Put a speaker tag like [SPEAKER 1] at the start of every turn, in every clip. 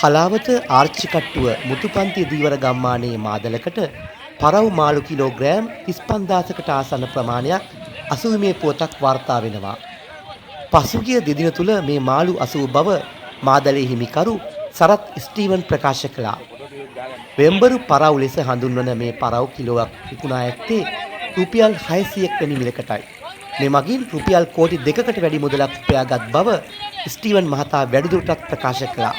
[SPEAKER 1] Halawatha Archie කට්ටුව මුතුපන්ති දීවර ගම්මානයේ මාදලකට පරව් මාළු kilogram 35000කට ආසන්න ප්‍රමාණයක් අසුවීමේ පුවතක් වාර්තා වෙනවා. පසුගිය දෙදින තුල මේ මාළු අසුව බව මාදලේ හිමිකරු සරත් ස්ටීවන් ප්‍රකාශ කළා. වෙම්බරු පරව් ලෙස හඳුන්වන මේ පරව් කිලෝවක් විකුණා ඇත්තේ රුපියල් 600ක් වැනි මිලකටයි. මේ මගින් රුපියල් කෝටි 2කට වැඩි මුදලක් උපයාගත් බව ස්ටීවන් මහතා වැඩිදුරටත් ප්‍රකාශ කළා.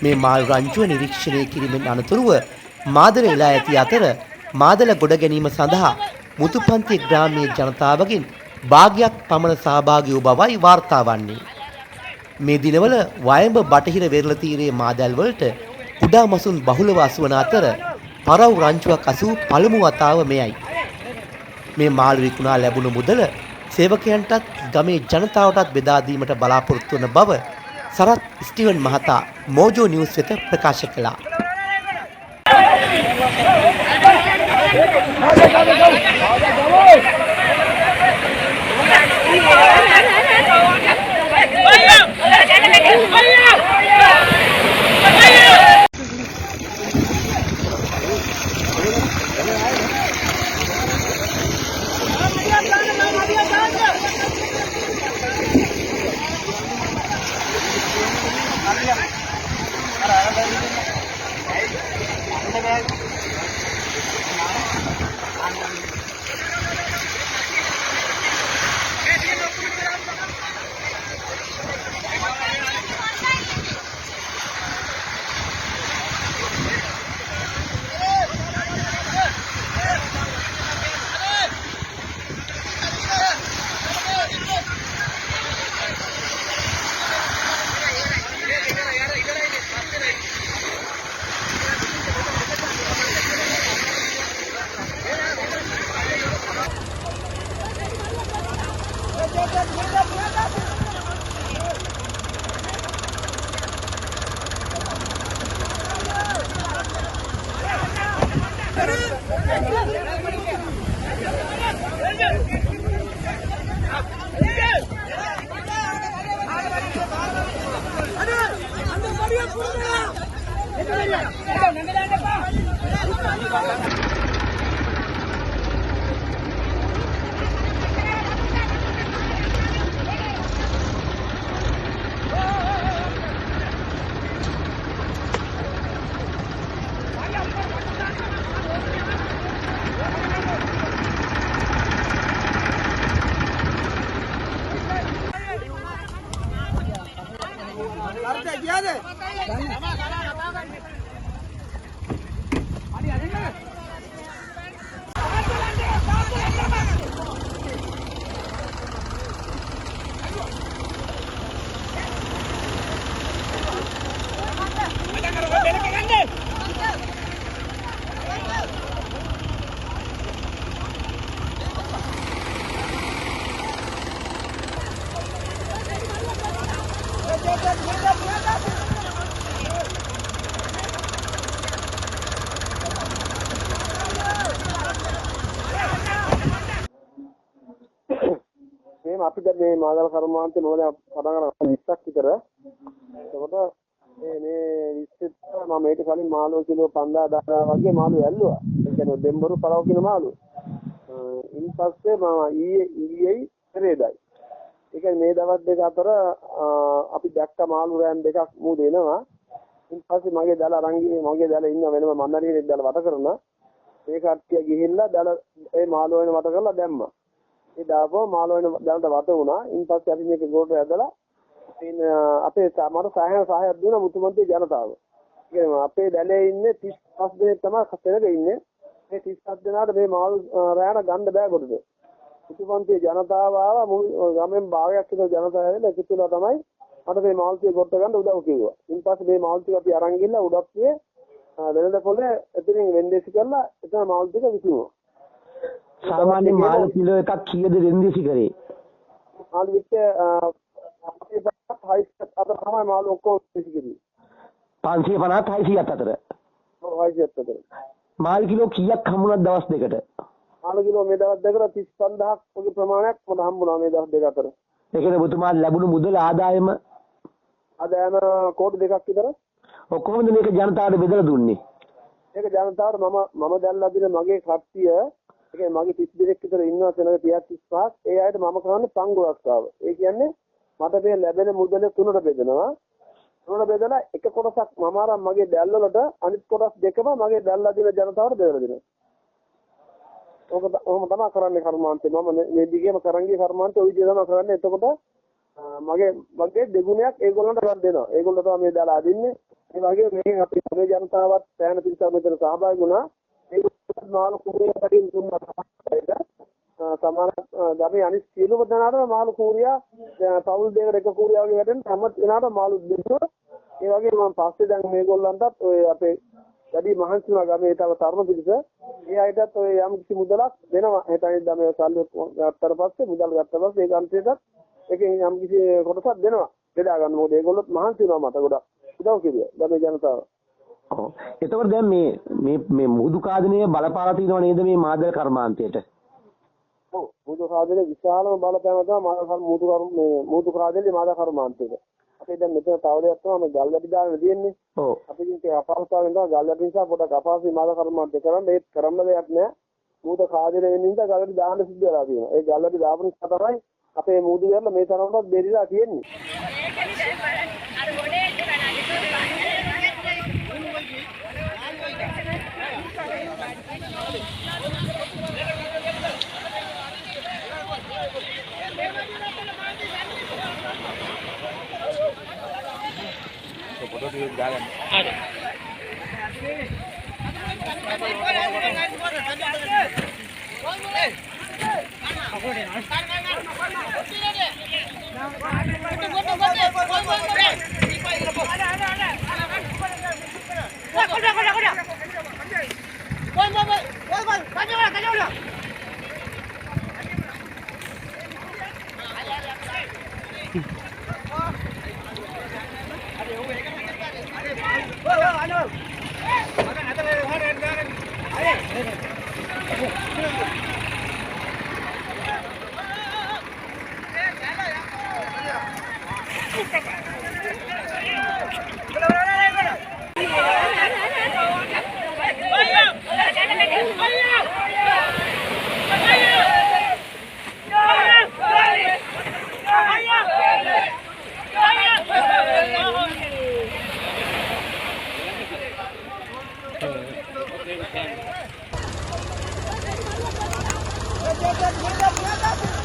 [SPEAKER 1] මේ මාළු රංචුව නිරීක්ෂණය කිරීමෙන් අනතුරුව මාදල එලා ඇති අතර මාදල ගොඩ ගැනීම සඳහා මුතුපන්ති ග්‍රාමීය ජනතාවගෙන් භාගයක් පමණ සහභාගී වූ බවයි වාර්තා වන්නේ. මේ දිනවල වයඹ බටහිර වෙරළ තීරයේ මාදල් වලට කුඩා මසුන් බහුලව අසුවන අතර පරව් රංචුවක් අසූ පළමු වතාව මෙයයි. මේ මාළු විකුණා ලැබුණු මුදල සේවකයන්ටත් ගමේ ජනතාවටත් බෙදා දීමට බලාපොරොත්තු වන බව සරත් ස්ටීවන් මහතා මෝජෝ නිවුස් වෙත ප්‍රකාශ කළා.
[SPEAKER 2] අපි දැන් මේ මාදල කර්මාන්තේ මොකද පටන් ගන්න 20ක් විතර. එතකොට මේ 20 මම මේක කලින් මාළු කිලෝ 5000 වගේ මාළු ඇල්ලුවා. ඒ කියන්නේ දෙම්බරු පළව කියන මාළු. ඉන් පස්සේ මම ඊයේ පෙරේදයි. ඒ කියන්නේ මේ දවස් දෙක අතර අපි දැක්ක මාළු රෑන් දෙකක් මූ දෙනවා. ඉන් පස්සේ මගේ දාලා අරන් ගියේ මගේ දාලා ඉන්න වෙනම මන්නරියේ දාලා වට කරන මේ කට්ටිය ගිහිල්ලා දාලා ඒ මාළු වෙන වට කරලා දැම්මා. ඒ දාපුවා මාළු වෙන දාලට වට වුණා. ඉන් පස්සේ අපි මේක ගොඩට ඇදලා අපේ මට සහායක් දුන්නා මුතුමන්ති ජනතාව. ඒ කියන්නේ අපේ දැලේ ඉන්නේ 35 දෙනෙක් තමයි කසෙනක ඉන්නේ. මේ 37 දෙනාට මේ මාළු රෑන ගන්න බෑ කොටද. මුතුමන්ති ජනතාව ආවා ගමෙන් භාගයක් විතර ජනතාව ඇවිල්ලා එකතුලා තමයි මට මේ මාළු ටික ගොඩට ගන්න උදව් කිව්වා. ඉන් පස්සේ මේ මාළු ටික අපි අරන් ගිහලා උඩක්කුවේ වෙනද පොලේ එතනින් වෙන්දේසි කරලා එතන මාළු ටික විකුණුවා.
[SPEAKER 3] सामान्य माल किलो एक කීයද වෙන්දේසි කරේ?
[SPEAKER 2] මාළු විත් අපේ පහයි අතර තමයි මාළු ඔක්කොම විසි කරේ. 550 600 අතර. ඔව් 600 අතර.
[SPEAKER 3] මාල් කිලෝ කීයක් හම්බුණාද දවස් දෙකට?
[SPEAKER 2] මාළු කිලෝ මේ දවස් දෙකට 35000ක් වගේ ප්‍රමාණයක් මට හම්බුණා මේ දවස් දෙක අතර.
[SPEAKER 3] ඒ කියන්නේ ඔබතුමාට ලැබුණු මුදල් ආදායම
[SPEAKER 2] අද යන කෝටි දෙකක් විතර.
[SPEAKER 3] කොහොමද මේක ජනතාවට බෙදලා දුන්නේ?
[SPEAKER 2] ඒක ජනතාවට මම දැන්ලා දින මගේ කට්ටිය ඒ කියන්නේ මගේ 30 දෙනෙක් විතර ඉන්නවා සෙනඟ 35ක්. ඒ අයට මම කරන්නේ පංගු රස්සාව. ඒ කියන්නේ මට මේ ලැබෙන මුදල තුනට බෙදනවා. තුනට බෙදලා එක කොටසක් මම අරන් මගේ දැල් වලට අනිත් කොටස් දෙකම මගේ දැල්ලා දින ජනතාවට බෙදලා දෙනවා. ඔහොම තමයි කරන්නේ කර්මාන්තේ. මම මේ දිගේම කරන් ගිය කර්මාන්තේ ওই විදිහ තමයි කරන්නේ. එතකොට මගේ දෙගුණයක් ඒගොල්ලන්ට ගන්න දෙනවා. ඒගොල්ලෝ තමයි මේ දාලා අදින්නේ. ඒ වගේ මේ අපේ මේ ජනතාවත් සෑහෙන පිරිසක් මෙතන සහභාගී වුණා. ඒගොල්ලෝ මාළු කුරියා කටින් දුන්නා. සමාන ගමේ අනිත් සියලුම දෙනාටම මාළු කුරියා පවුල් දෙකට එක කුරියා වගේ වැඩෙන හැම දෙනාටම මාළු දෙන්නවා. ඒ වගේ මම පස්සේ දැන් මේගොල්ලන්ටත් ඔය අපේ වැඩි මහන්සි වුණා ගමේ තව තරුණ පිරිස. ඒ අයටත් ඔය යම් කිසි මුදලක් දෙනවා. හෙටයි ගමේ සල්ලි ගත්තට පස්සේ මුදල් ගත්ත පස්සේ ඒ අන්තිමට ඒකෙන් යම් කිසි කොටසක් දෙනවා. බෙදා ගන්න. මොකද ඒගොල්ලොත් මහන්සි වෙනවා මට ගොඩක්. උදව් කිව්වා ගමේ ජනතාව.
[SPEAKER 3] ඔව්. එතකොට දැන් මේ මුහුදු කාදනය බලපාලා තියෙනව නේද මේ මාදල කර්මාන්තයට?
[SPEAKER 2] ඔව්. මුහුදු කාදනයේ විශාලම බලපෑම තමයි මුහුදු කාදනයේ මාදල කර්මාන්තයට. අපි දැන් මෙතන තව දෙයක් තමයි මේ ගල් වැඩි දාන්න දෙන්නේ. ඔව්. අපි ඉතින් අපහසුතාවෙන් තමයි ගල් වැඩි නිසා පොඩක් අපහසුයි මාදල කර්මාන්තය කරන්න. ඒත් කරන්න දෙයක් නෑ. මුහුදු කාදනයේ වෙන නිසා ගල් වැඩි දාන්න සිද්ධ වෙලා තියෙනවා. ඒ ගල් වැඩි දාපු නිසා තමයි අපේ මුහුදු වල මේ තරමවත් බෙරිලා තියෙන්නේ.
[SPEAKER 4] Get